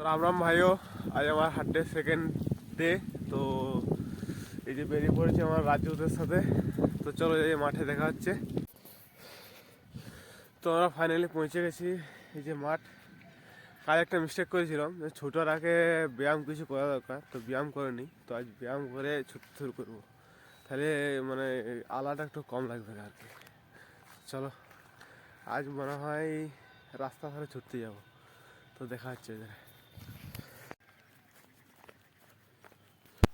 রাম রাম ভাইও, আজ আমার হাঁটতে সেকেন্ড ডে। তো এই যে বেরিয়ে পড়েছি আমার রাজুদের সাথে। তো চলো এই মাঠে দেখা হচ্ছে। তো আমরা ফাইনালি পৌঁছে গেছি এই যে মাঠ। কাল একটা মিস্টেক করেছিলাম যে ছোটার আগে ব্যায়াম কিছু করা দরকার, তো ব্যায়াম করিনি। তো আজ ব্যায়াম করে ছুটতে শুরু করবো, তাহলে মানে আলাটা একটু কম লাগবে আর কি। চলো আজ মনে হয় রাস্তা ধারে ছুটতে যাবো। তো দেখা হচ্ছে এদের।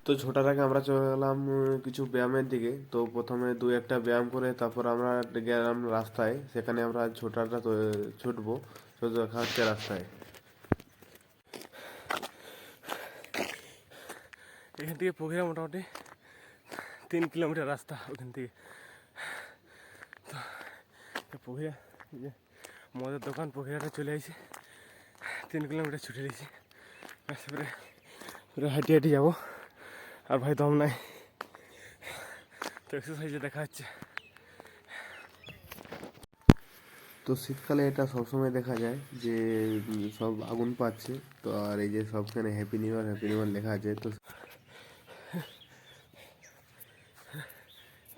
তো ছোটার আগে আমরা চলে গেলাম কিছু ব্যায়ামের দিকে। তো প্রথমে দু একটা ব্যায়াম করে তারপর আমরা গেলাম রাস্তায়, সেখানে আমরা ছোটাটা তো ছুটবো। তো দেখা হচ্ছে রাস্তায়। এখান থেকে পুকুরে মোটামুটি 3 কিলোমিটার রাস্তা ওখান থেকে। তো পুকুরে যে মদের দোকান পুকুরাটা চলে আসি, 3 কিলোমিটার ছুটে দিয়েছি। তারপরে পুরো হাঁটি হাঁটি যাবো। আর ভাই দম নাই, তো এক্সারসাইজে দেখা হচ্ছে। তো শীতকালে এটা সবসময় দেখা যায় যে সব আগুন পাচ্ছে। তো আর এই যে সবখানে হ্যাপি নিউ ইয়ার লেখা আছে। তো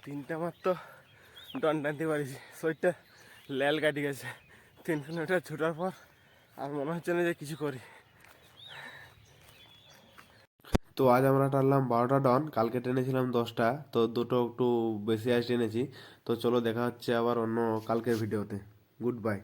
3টা মাত্র ডন টানতে পারিছি, শরীরটা ল্যাল কাটি গেছে 3 কিলোমিটার ছুটার পর। আর মনে হচ্ছে না যে কিছু করি। তো আজ আমরা টানলাম 12টা ডন, কালকে টেনেছিলাম 10টা। তো দুটো একটু বেশি আজ টেনেছি। তো চলো দেখা হচ্ছে আবার অন্য কালকের ভিডিওতে। Good bye.